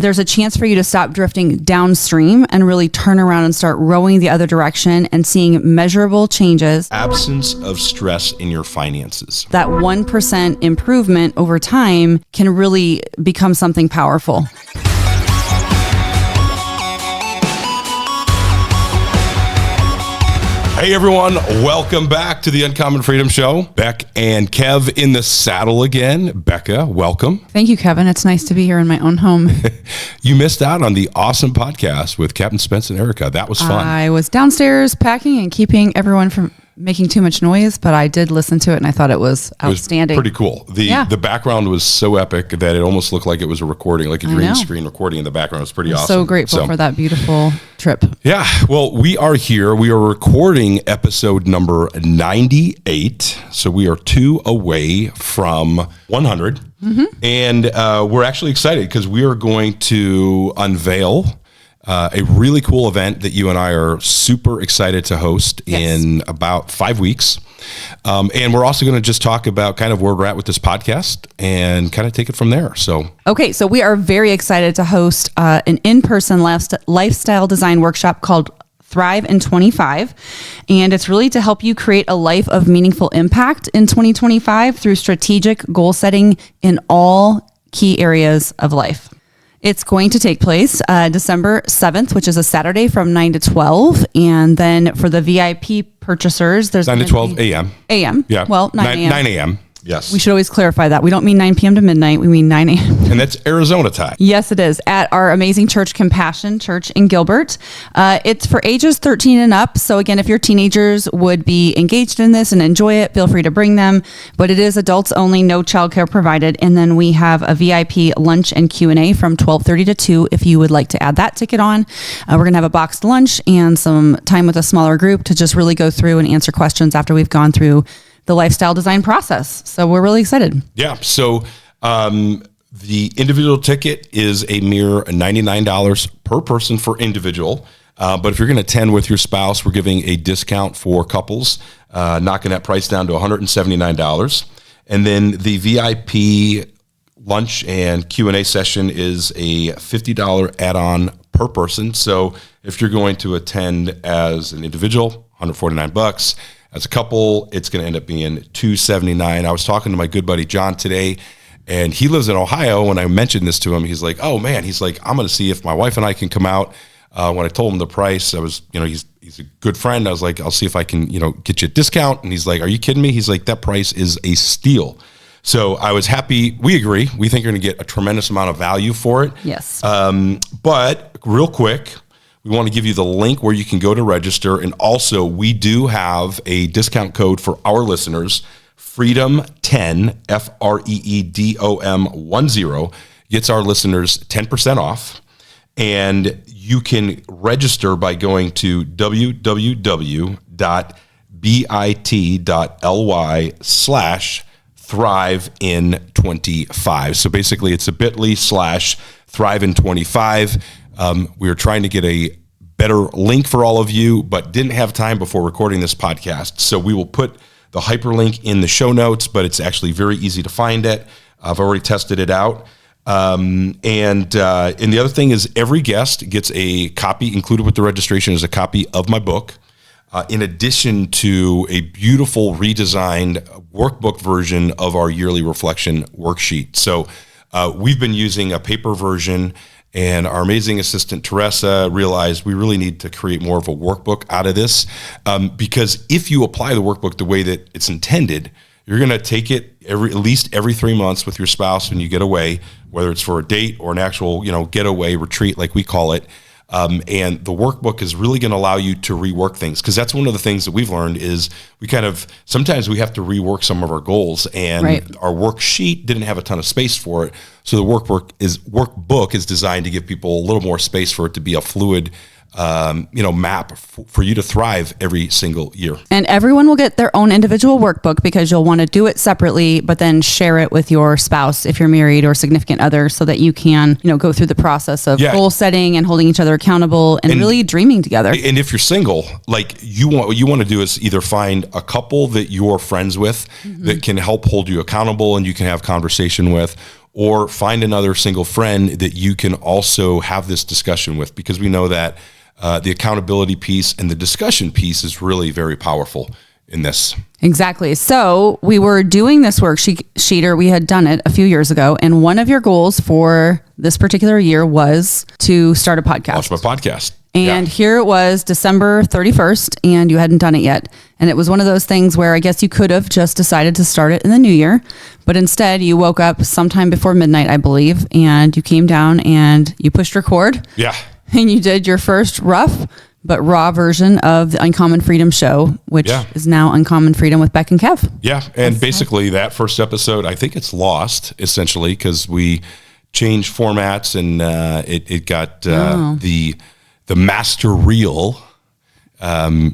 there's a chance for you to stop drifting downstream and really turn around and start rowing the other direction and seeing measurable changes. Absence of stress in your finances. That 1% improvement over time can really become something powerful. Hey everyone, welcome back to the Uncommon Freedom Show. Bek and Kev in the saddle again. Becca, welcome. Thank you, Kevin. It's nice to be here in my own home. You missed out on the awesome podcast with Captain Spence and Erica. That was fun. I was downstairs packing and keeping everyone from making too much noise, but I did listen to it and I thought it was outstanding. It was pretty cool. The background was so epic that it almost looked like it was a recording, like a green screen recording in the background. It was pretty awesome. So grateful for that beautiful trip. Yeah. Well, we are here. We are recording episode number 98. So we are 2 away from 100. Mm-hmm. And we're actually excited because we are going to unveil a really cool event that you and I are super excited to host in about 5 weeks. And we're also going to just talk about kind of where we're at with this podcast and kind of take it from there. So we are very excited to host an in-person lifestyle design workshop called Thrive in 25. And it's really to help you create a life of meaningful impact in 2025 through strategic goal setting in all key areas of life. It's going to take place December 7th, which is a Saturday from 9 to 12. And then for the VIP purchasers, there's 9 to 12 a.m. a.m. Yeah. Well, 9 a.m. 9 a.m. Yes. We should always clarify that. We don't mean 9 p.m. to midnight. We mean 9 a.m. And that's Arizona time. Yes, it is. At our amazing church, Compassion Church in Gilbert. It's for ages 13 and up. So again, if your teenagers would be engaged in this and enjoy it, feel free to bring them. But it is adults only, no childcare provided. And then we have a VIP lunch and Q&A from 12:30 to 2 if you would like to add that ticket on. We're going to have a boxed lunch and some time with a smaller group to just really go through and answer questions after we've gone through the lifestyle design process. So we're really excited. Yeah. So the individual ticket is a mere $99 per person for individual. But if you're going to attend with your spouse, we're giving a discount for couples, knocking that price down to $179. And then the VIP lunch and Q&A session is a $50 add-on per person. So if you're going to attend as an individual, $149. As a couple, it's going to end up being $279. I was talking to my good buddy John today, and he lives in Ohio. When I mentioned this to him, he's like, "Oh man," he's like, "I'm going to see if my wife and I can come out." When I told him the price, I was, he's a good friend. I was like, "I'll see if I can, get you a discount." And he's like, "Are you kidding me?" He's like, "That price is a steal." So I was happy. We agree. We think you're going to get a tremendous amount of value for it. Yes. But real quick, we want to give you the link where you can go to register. And also, we do have a discount code for our listeners. Freedom10, FREEDOM10, gets our listeners 10% off. And you can register by going to www.bit.ly/thrivein25. So basically, it's a bit.ly/thrivein25. We were trying to get a better link for all of you, but didn't have time before recording this podcast. So we will put the hyperlink in the show notes, but it's actually very easy to find it. I've already tested it out. And the other thing is every guest gets a copy included with the registration is a copy of my book, in addition to a beautiful redesigned workbook version of our yearly reflection worksheet. So we've been using a paper version, and our amazing assistant, Teresa, realized we really need to create more of a workbook out of this, because if you apply the workbook the way that it's intended, you're going to take it at least every 3 months with your spouse when you get away, whether it's for a date or an actual, getaway retreat, like we call it. And the workbook is really going to allow you to rework things, because that's one of the things that we've learned is sometimes we have to rework some of our goals, and our worksheet didn't have a ton of space for it. So the workbook is designed to give people a little more space for it to be a fluid map for you to thrive every single year. And everyone will get their own individual workbook, because you'll want to do it separately, but then share it with your spouse if you're married or significant other, so that you can, go through the process of goal setting and holding each other accountable and really dreaming together. And if you're single, what you want to do is either find a couple that you're friends with that can help hold you accountable and you can have conversation with, or find another single friend that you can also have this discussion with, because we know that the accountability piece and the discussion piece is really very powerful in this. Exactly. So we were doing this worksheet, or we had done it a few years ago. And one of your goals for this particular year was to start a podcast. Launch my podcast. And here it was December 31st, and you hadn't done it yet. And it was one of those things where I guess you could have just decided to start it in the new year, but instead you woke up sometime before midnight, I believe, and you came down and you pushed record. Yeah. And you did your first rough but raw version of the Uncommon Freedom Show, which is now Uncommon Freedom with Bek and Kev. Yeah. And basically that first episode, I think it's lost essentially because we changed formats and it got the master reel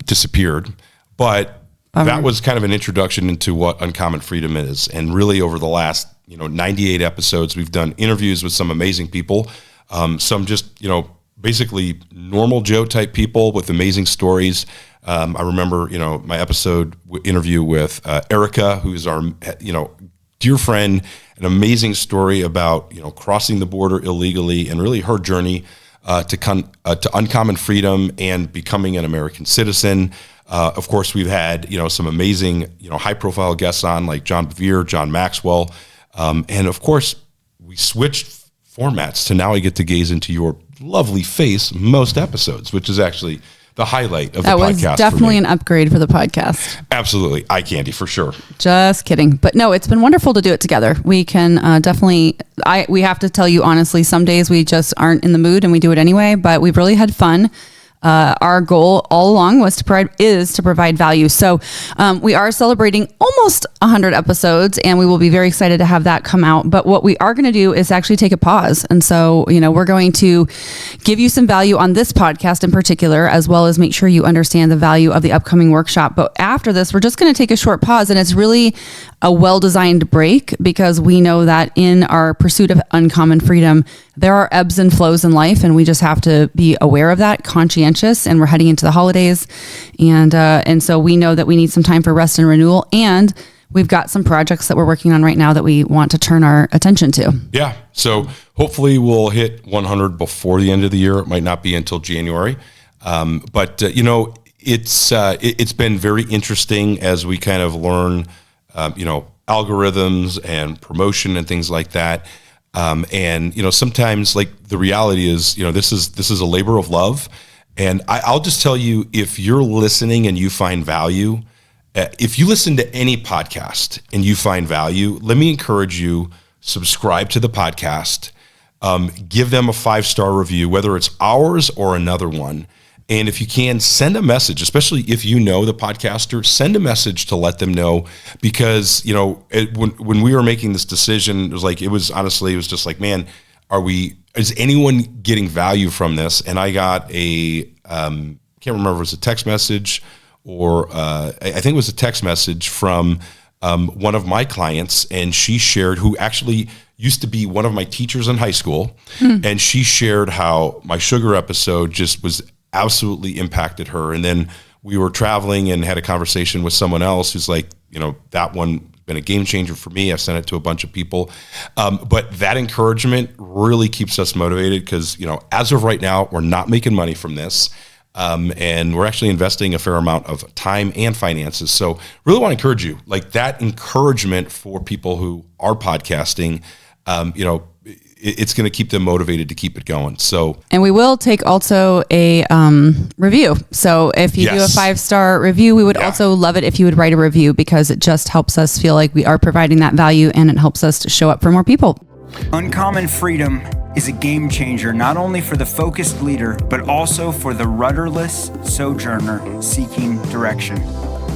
disappeared. But that was kind of an introduction into what Uncommon Freedom is. And really over the last 98 episodes, we've done interviews with some amazing people, some just, basically normal Joe type people with amazing stories. I remember, my episode interview with Erica, who's our, dear friend, an amazing story about, crossing the border illegally and really her journey to uncommon freedom and becoming an American citizen. Of course, we've had, some amazing, high profile guests on like John Bevere, John Maxwell. And of course we switched formats to now I get to gaze into your lovely face most episodes, which is actually the highlight of the podcast. That was definitely an upgrade for the podcast. Absolutely. Eye candy for sure. Just kidding. But no, it's been wonderful to do it together. We can definitely, we have to tell you honestly, some days we just aren't in the mood and we do it anyway, but we've really had fun. Our goal all along was to provide value. So we are celebrating almost 100 episodes, and we will be very excited to have that come out. But what we are going to do is actually take a pause. And so, we're going to give you some value on this podcast in particular, as well as make sure you understand the value of the upcoming workshop. But after this, we're just going to take a short pause, and it's really a well-designed break because we know that in our pursuit of uncommon freedom, there are ebbs and flows in life, and we just have to be aware of that, conscientious, and we're heading into the holidays. And so we know that we need some time for rest and renewal, and we've got some projects that we're working on right now that we want to turn our attention to. Yeah. So hopefully we'll hit 100 before the end of the year. It might not be until January. But it's been very interesting as we kind of learn, algorithms and promotion and things like that. And sometimes like the reality is, this is a labor of love. And I'll just tell you, if you're listening and you find value, if you listen to any podcast and you find value, let me encourage you, subscribe to the podcast, give them a 5-star review, whether it's ours or another one. And if you can, send a message, especially if you know the podcaster, send a message to let them know, because, when we were making this decision, it was just like, man, is anyone getting value from this? And I got can't remember if it was a text message or I think it was a text message from one of my clients, and she shared, who actually used to be one of my teachers in high school. And she shared how my sugar episode just was absolutely impacted her. And then we were traveling and had a conversation with someone else who's like, that one been a game changer for me. I've sent it to a bunch of people. But that encouragement really keeps us motivated because, as of right now, we're not making money from this. And we're actually investing a fair amount of time and finances. So really want to encourage you, like that encouragement for people who are podcasting, it's going to keep them motivated to keep it going. So, and we will take also a review. So if you do a 5-star review, we would also love it if you would write a review, because it just helps us feel like we are providing that value, and it helps us to show up for more people. Uncommon freedom is a game changer, not only for the focused leader, but also for the rudderless sojourner seeking direction.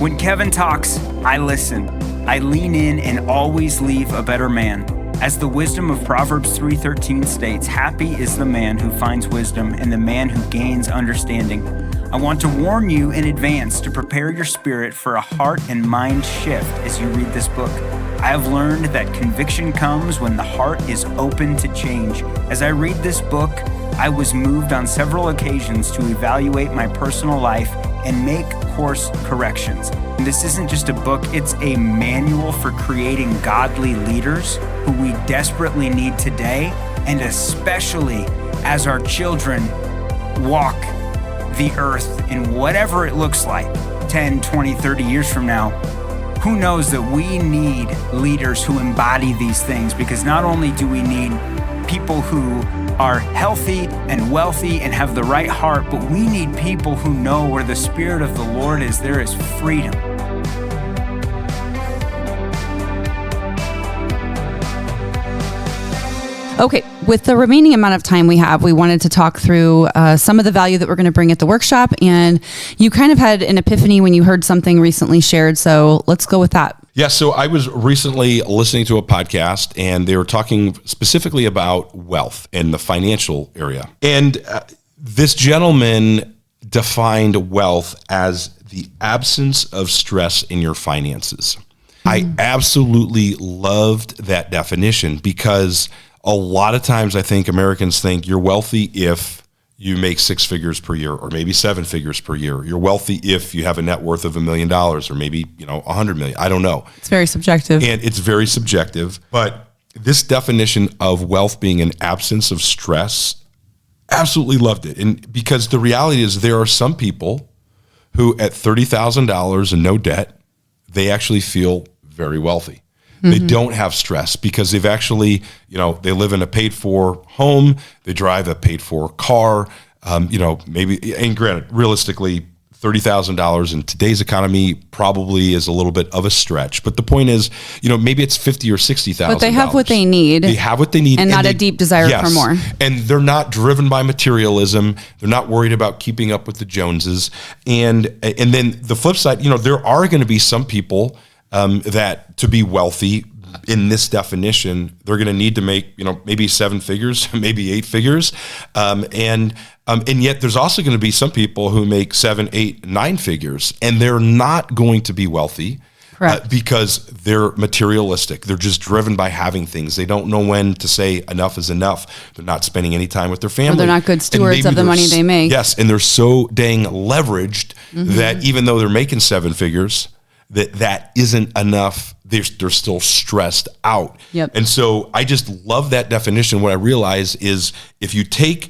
When Kevin talks, I listen. I lean in and always leave a better man. As the wisdom of Proverbs 3:13 states, happy is the man who finds wisdom and the man who gains understanding. I want to warn you in advance to prepare your spirit for a heart and mind shift as you read this book. I have learned that conviction comes when the heart is open to change. As I read this book, I was moved on several occasions to evaluate my personal life and make course corrections. And this isn't just a book, it's a manual for creating godly leaders who we desperately need today, and especially as our children walk the earth in whatever it looks like 10, 20, 30 years from now. Who knows that we need leaders who embody these things, because not only do we need people who are healthy and wealthy and have the right heart, but we need people who know where the Spirit of the Lord is, there is freedom. Okay, with the remaining amount of time we have, we wanted to talk through some of the value that we're going to bring at the workshop. And you kind of had an epiphany when you heard something recently shared. So let's go with that. Yeah, so I was recently listening to a podcast, and they were talking specifically about wealth and the financial area. And this gentleman defined wealth as the absence of stress in your finances. I absolutely loved that definition, because a lot of times I think Americans think you're wealthy if you make 6 figures per year, or maybe 7 figures per year. You're wealthy if you have a net worth of $1 million, or maybe, $100 million. I don't know. It's very subjective. And it's very subjective. But this definition of wealth being an absence of stress, absolutely loved it. And because the reality is, there are some people who at $30,000 and no debt, they actually feel very wealthy. They don't have stress because they've actually, they live in a paid for home. They drive a paid for car. Maybe, and granted, realistically, $30,000 in today's economy probably is a little bit of a stretch. But the point is, maybe it's $50,000 or $60,000. But they have what they need. They have what they need. And not a deep desire for more. And they're not driven by materialism. They're not worried about keeping up with the Joneses. And then the flip side, there are going to be some people that to be wealthy in this definition, they're going to need to make, maybe 7 figures, maybe 8 figures. And yet there's also going to be some people who make 7, 8, 9 figures, and they're not going to be wealthy because they're materialistic. They're just driven by having things. They don't know when to say enough is enough. They're not spending any time with their family. Or they're not good stewards of the money they make. Yes. And they're so dang leveraged that even though they're making 7 figures, that isn't enough. They're still stressed out. Yep. And so I just love that definition. What I realize is, if you take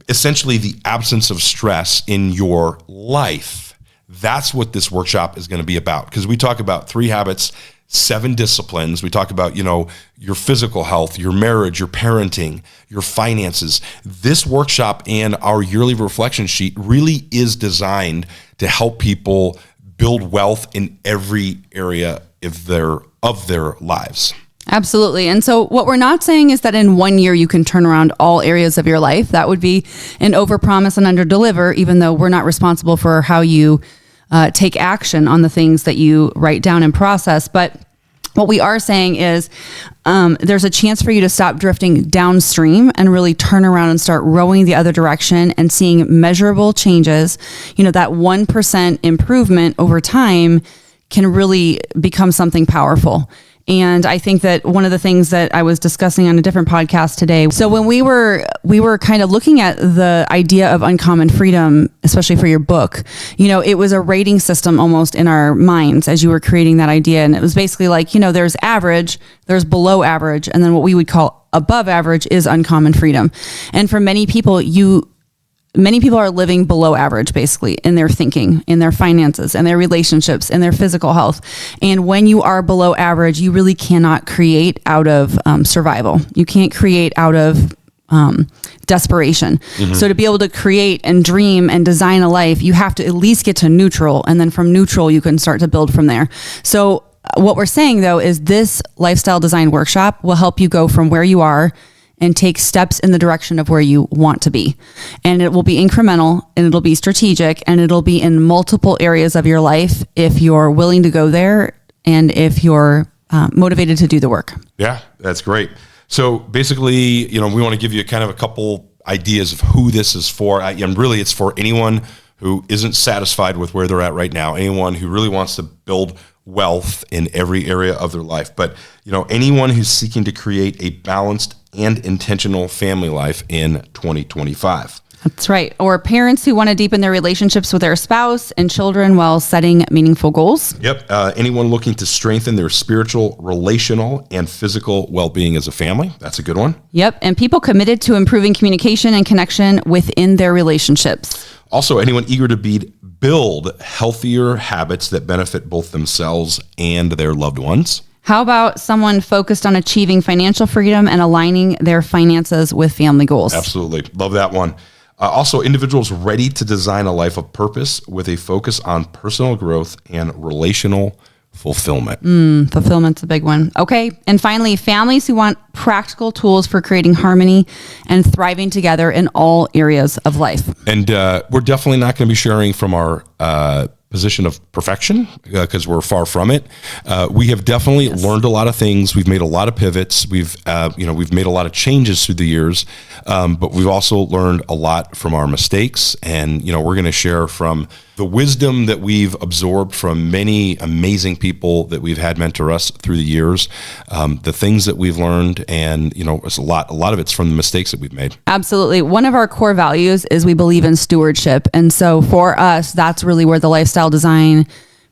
essentially the absence of stress in your life, that's what this workshop is going to be about. Because we talk about 3 habits, 7 disciplines. We talk about, your physical health, your marriage, your parenting, your finances. This workshop and our yearly reflection sheet really is designed to help people build wealth in every area of their lives. Absolutely. And so what we're not saying is that in 1 year you can turn around all areas of your life. That would be an overpromise and underdeliver, even though we're not responsible for how you take action on the things that you write down and process. But what we are saying is there's a chance for you to stop drifting downstream and really turn around and start rowing the other direction and seeing measurable changes. That 1% improvement over time can really become something powerful. And I think that one of the things that I was discussing on a different podcast today, so when we were kind of looking at the idea of uncommon freedom, especially for your book, it was a rating system almost in our minds as you were creating that idea. And it was basically like, there's average, there's below average, and then what we would call above average is uncommon freedom. And for many people, many people are living below average, basically, in their thinking, in their finances, and their relationships, and their physical health. And when you are below average, you really cannot create out of survival. You can't create out of desperation. So to be able to create and dream and design a life, you have to at least get to neutral. And then from neutral, you can start to build from there. So what we're saying, though, is this lifestyle design workshop will help you go from where you are and take steps in the direction of where you want to be. And it will be incremental, and it'll be strategic, and it'll be in multiple areas of your life if you're willing to go there and if you're motivated to do the work. Yeah, that's great. So basically, we want to give you kind of a couple ideas of who this is for. And really, it's for anyone who isn't satisfied with where they're at right now, anyone who really wants to build wealth in every area of their life. But, anyone who's seeking to create a balanced and intentional family life in 2025. That's right. Or parents who want to deepen their relationships with their spouse and children while setting meaningful goals. Yep. Anyone looking to strengthen their spiritual, relational, and physical well-being as a family. That's a good one. Yep. And people committed to improving communication and connection within their relationships. Also, anyone eager to build healthier habits that benefit both themselves and their loved ones. How about someone focused on achieving financial freedom and aligning their finances with family goals? Absolutely. Love that one. Also, individuals ready to design a life of purpose with a focus on personal growth and relational fulfillment. Fulfillment's a big one. Okay. And finally, families who want practical tools for creating harmony and thriving together in all areas of life. And we're definitely not going to be sharing from our position of perfection because we're far from it. We have definitely learned a lot of things. We've made a lot of pivots. We've made a lot of changes through the years, but we've also learned a lot from our mistakes. And, we're going to share from the wisdom that we've absorbed from many amazing people that we've had mentor us through the years, the things that we've learned. And, it's a lot of it's from the mistakes that we've made. Absolutely. One of our core values is we believe in stewardship. And so for us, that's really where the lifestyle design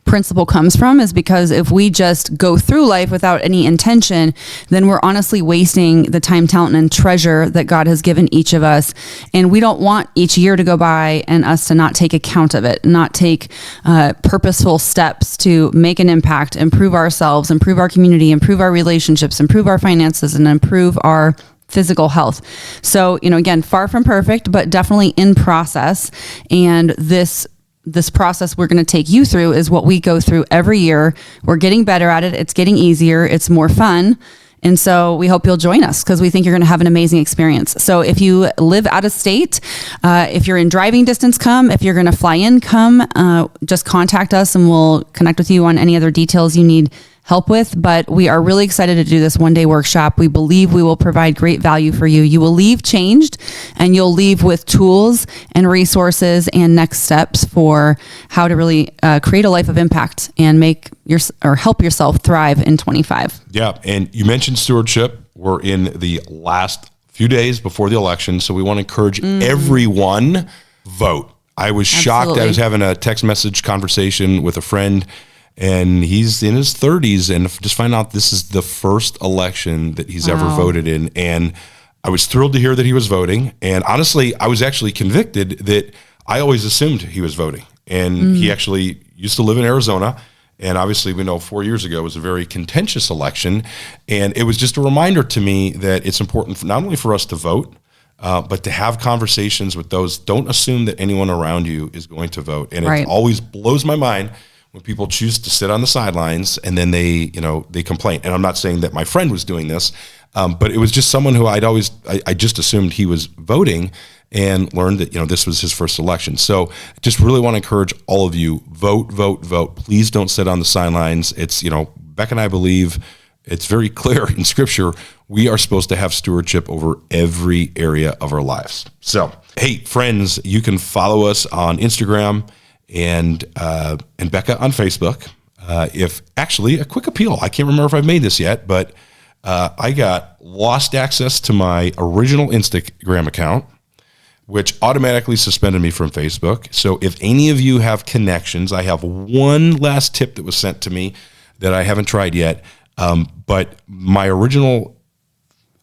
principle comes from, is because if we just go through life without any intention, then we're honestly wasting the time, talent, and treasure that God has given each of us. And we don't want each year to go by and us to not take account of it, not take purposeful steps to make an impact, improve ourselves, improve our community, improve our relationships, improve our finances, and improve our physical health. So, again, far from perfect, but definitely in process. And this process we're going to take you through is what we go through every year. We're getting better at it. It's getting easier. It's more fun. And so we hope you'll join us because we think you're going to have an amazing experience. So if you live out of state, if you're in driving distance, come. If you're going to fly in, come. Just contact us and we'll connect with you on any other details you need help with. But we are really excited to do this one-day workshop. We believe we will provide great value for you. You will leave changed, and you'll leave with tools and resources and next steps for how to really create a life of impact and help yourself thrive in 25. Yeah. And you mentioned stewardship. We're in the last few days before the election. So we want to encourage everyone, vote. I was shocked. Absolutely. I was having a text message conversation with a friend, and he's in his 30s, and just find out this is the first election that he's ever voted in. And I was thrilled to hear that he was voting. And honestly, I was actually convicted that I always assumed he was voting. And he actually used to live in Arizona. And obviously, we know 4 years ago was a very contentious election. And it was just a reminder to me that it's important not only for us to vote, but to have conversations with those. Don't assume that anyone around you is going to vote. And it always blows my mind when people choose to sit on the sidelines and then they complain. And I'm not saying that my friend was doing this, but it was just someone who I just assumed he was voting, and learned that, this was his first election. So just really want to encourage all of you, vote, vote, vote. Please don't sit on the sidelines. It's, Bek and I believe it's very clear in Scripture, we are supposed to have stewardship over every area of our lives. So, hey, friends, you can follow us on Instagram and Becca on Facebook. If actually a quick appeal, I can't remember if I've made this yet, but I got lost access to my original Instagram account, which automatically suspended me from Facebook. So if any of you have connections, I have one last tip that was sent to me that I haven't tried yet. But my original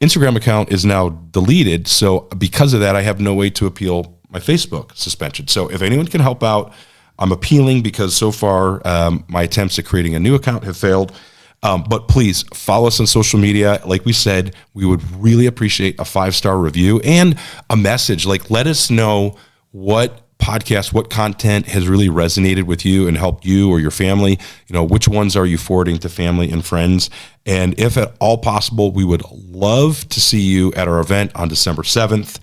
Instagram account is now deleted. So because of that, I have no way to appeal my Facebook suspension. So if anyone can help out, I'm appealing because so far my attempts at creating a new account have failed. But please follow us on social media. Like we said, we would really appreciate a 5-star review and a message. Like, let us know what podcast, what content has really resonated with you and helped you or your family. Which ones are you forwarding to family and friends? And if at all possible, we would love to see you at our event on December 7th.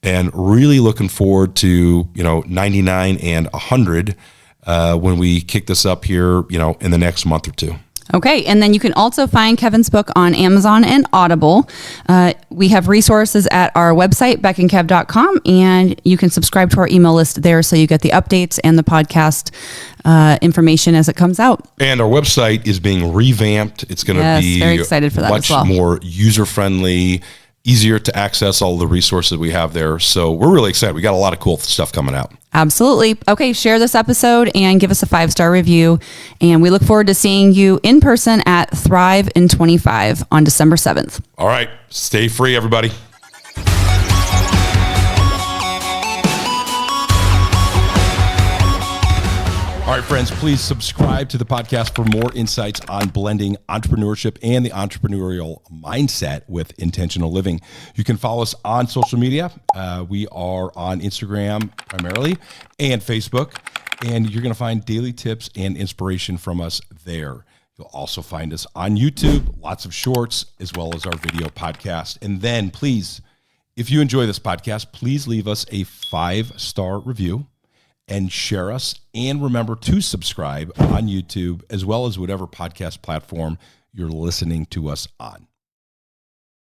And really looking forward to 99 and 100 when we kick this up here in the next month or two. Okay, and then you can also find Kevin's book on Amazon and Audible. We have resources at our website, bekandkev.com, and you can subscribe to our email list there so you get the updates and the podcast information as it comes out. And our website is being revamped. It's going to be very excited for that much as well. More user-friendly. easier to access all the resources we have there. So we're really excited. We got a lot of cool stuff coming out. Absolutely. Okay, share this episode and give us a 5-star review. And we look forward to seeing you in person at Thrive in 25 on December 7th. All right. Stay free, everybody. All right, friends, please subscribe to the podcast for more insights on blending entrepreneurship and the entrepreneurial mindset with intentional living. You can follow us on social media. We are on Instagram primarily and Facebook, and you're going to find daily tips and inspiration from us there. You'll also find us on YouTube, lots of shorts, as well as our video podcast. And then please, if you enjoy this podcast, please leave us a 5-star review and share us. And remember to subscribe on YouTube, as well as whatever podcast platform you're listening to us on.